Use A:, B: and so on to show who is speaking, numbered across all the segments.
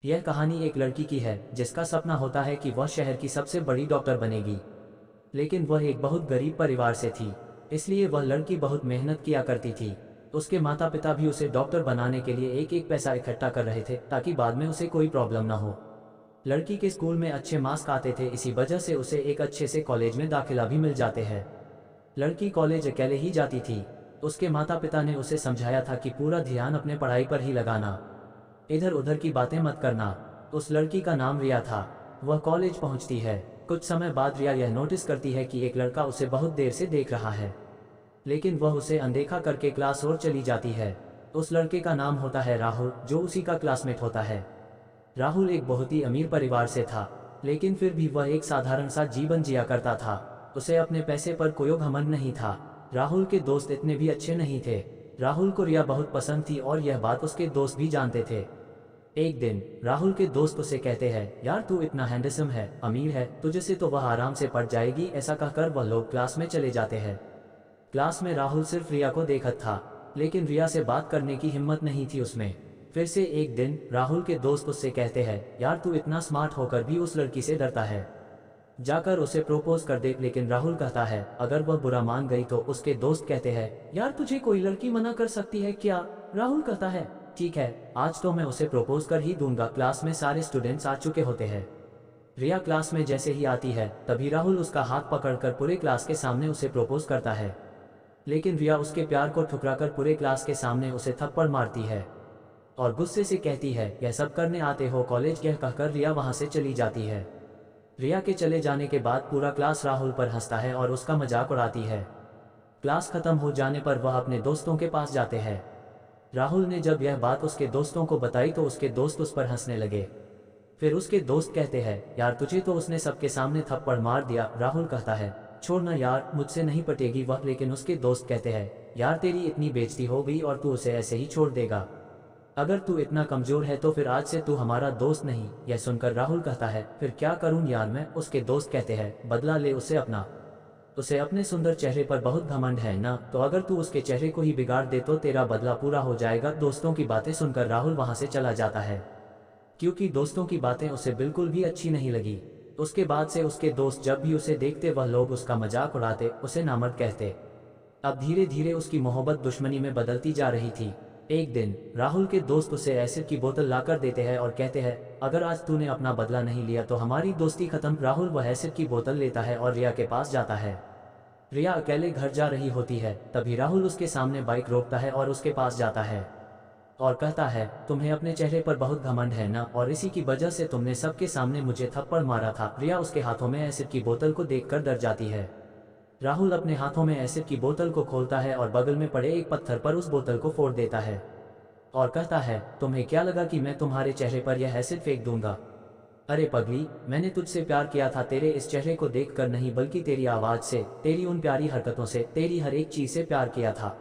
A: यह कहानी एक लड़की की है जिसका सपना होता है कि वह शहर की सबसे बड़ी डॉक्टर बनेगी। लेकिन वह एक बहुत गरीब परिवार से थी, इसलिए वह लड़की बहुत मेहनत किया करती थी। उसके माता पिता भी उसे डॉक्टर बनाने के लिए एक एक पैसा इकट्ठा कर रहे थे ताकि बाद में उसे कोई प्रॉब्लम ना हो। लड़की के स्कूल में अच्छे मार्क्स आते थे, इसी वजह से उसे एक अच्छे से कॉलेज में दाखिला भी मिल जाते हैं। लड़की कॉलेज अकेले ही जाती थी। उसके माता पिता ने उसे समझाया था कि पूरा ध्यान अपने पढ़ाई पर ही लगाना, इधर उधर की बातें मत करना। उस लड़की का नाम रिया था। वह कॉलेज पहुंचती है। कुछ समय बाद रिया यह नोटिस करती है कि एक लड़का उसे बहुत देर से देख रहा है, लेकिन वह उसे अनदेखा करके क्लास और चली जाती है। उस लड़के का नाम होता है राहुल, जो उसी का क्लासमेट होता है। राहुल एक बहुत ही अमीर परिवार से था, लेकिन फिर भी वह एक साधारण सा जीवन जिया करता था। उसे अपने पैसे पर कोई घमंड नहीं था। राहुल के दोस्त इतने भी अच्छे नहीं थे। राहुल को रिया बहुत पसंद थी और यह बात उसके दोस्त भी जानते थे। एक दिन राहुल के दोस्त उसे कहते हैं, यार तू इतना हैंडसम है, अमीर है, तुझे से तो वह आराम से पढ़ जाएगी। ऐसा कहकर वह लोग क्लास में चले जाते हैं। क्लास में राहुल सिर्फ रिया को देखत था, लेकिन रिया से बात करने की हिम्मत नहीं थी उसमें। फिर से एक दिन राहुल के दोस्त उससे कहते हैं, यार तू इतना स्मार्ट होकर भी उस लड़की से डरता है, जाकर उसे प्रपोज कर दे। लेकिन राहुल कहता है अगर वह बुरा मान गई तो। उसके दोस्त कहते हैं, यार तुझे कोई लड़की मना कर सकती है क्या? राहुल कहता है, ठीक है, आज तो मैं उसे प्रपोज कर ही दूंगा। क्लास में सारे स्टूडेंट्स आ चुके होते हैं। रिया क्लास में जैसे ही आती है तभी राहुल उसका हाथ पकड़कर पूरे क्लास के सामने उसे प्रपोज करता है। लेकिन रिया उसके प्यार को ठुकराकर पूरे क्लास के सामने उसे थप्पड़ मारती है और गुस्से से कहती है, यह सब करने आते हो कॉलेज? यह कहकर रिया वहां से चली जाती है। रिया के चले जाने के बाद पूरा क्लास राहुल पर हंसता है और उसका मजाक उड़ाती है। क्लास खत्म हो जाने पर वह अपने दोस्तों के पास जाते हैं। राहुल ने जब यह बात उसके दोस्तों को बताई तो उसके दोस्त उस पर हंसने लगे। फिर उसके दोस्त कहते हैं, यार तुझे तो उसने सबके सामने थप्पड़ मार दिया। राहुल कहता है, छोड़ना यार, मुझसे नहीं पटेगी वह। लेकिन उसके दोस्त कहते हैं, यार तेरी इतनी बेइज्जती हो गई और तू उसे ऐसे ही छोड़ देगा? अगर तू इतना कमजोर है तो फिर आज से तू हमारा दोस्त नहीं। यह सुनकर राहुल कहता है, फिर क्या करूं यार मैं? उसके दोस्त कहते हैं, बदला ले उसे अपना। उसे अपने सुंदर चेहरे पर बहुत घमंड है ना, तो अगर तू उसके चेहरे को ही बिगाड़ दे तो तेरा बदला पूरा हो जाएगा। दोस्तों की बातें सुनकर राहुल वहां से चला जाता है, क्योंकि दोस्तों की बातें उसे बिल्कुल भी अच्छी नहीं लगी। उसके बाद से उसके दोस्त जब भी उसे देखते वह लोग उसका मजाक उड़ाते, उसे नामर्द कहते। अब धीरे धीरे उसकी मोहब्बत दुश्मनी में बदलती जा रही थी। एक दिन राहुल के दोस्त उसे एसिड की बोतल लाकर देते हैं और कहते हैं, अगर आज तूने अपना बदला नहीं लिया तो हमारी दोस्ती खत्म। राहुल वह एसिड की बोतल लेता है और रिया के पास जाता है। रिया अकेले घर जा रही होती है, तभी राहुल उसके सामने बाइक रोकता है और उसके पास जाता है और कहता है, तुम्हें अपने चेहरे पर बहुत घमंड है ना, और इसी की वजह से तुमने सबके सामने मुझे थप्पड़ मारा था। रिया उसके हाथों में एसिड की बोतल को देखकर डर जाती है। राहुल अपने हाथों में एसिड की बोतल को खोलता है और बगल में पड़े एक पत्थर पर उस बोतल को फोड़ देता है और कहता है, तुम्हें क्या लगा कि मैं तुम्हारे चेहरे पर यह एसिड फेंक दूंगा? अरे पगली, मैंने तुझसे प्यार किया था तेरे इस चेहरे को देखकर नहीं, बल्कि तेरी आवाज से, तेरी उन प्यारी हरकतों से, तेरी हर एक चीज से प्यार किया था।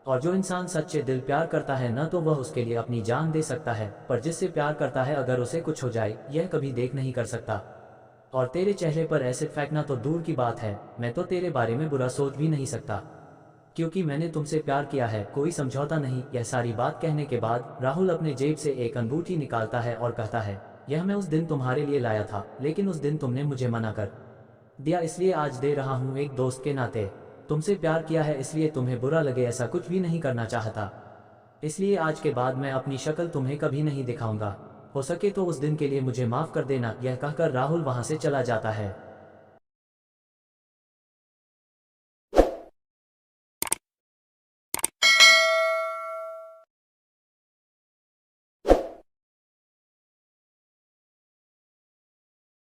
A: और जो इंसान सच्चे दिल प्यार करता है न तो वह उसके लिए अपनी जान दे सकता है, पर जिससे प्यार करता है अगर उसे कुछ हो जाए यह कभी देख नहीं कर सकता। और तेरे चेहरे पर एसिड फेंकना तो दूर की बात है, मैं तो तेरे बारे में बुरा सोच भी नहीं सकता, क्योंकि मैंने तुमसे प्यार किया है, कोई समझौता नहीं। यह सारी बात कहने के बाद राहुल अपने जेब से एक अंगूठी निकालता है और कहता है, यह मैं उस दिन तुम्हारे लिए लाया था, लेकिन उस दिन तुमने मुझे मना कर दिया, इसलिए आज दे रहा हूँ एक दोस्त के नाते। तुमसे प्यार किया है इसलिए तुम्हें बुरा लगे ऐसा कुछ भी नहीं करना चाहता, इसलिए आज के बाद मैं अपनी शक्ल तुम्हें कभी नहीं दिखाऊंगा। हो सके तो उस दिन के लिए मुझे माफ कर देना। यह कहकर राहुल वहां से चला जाता है।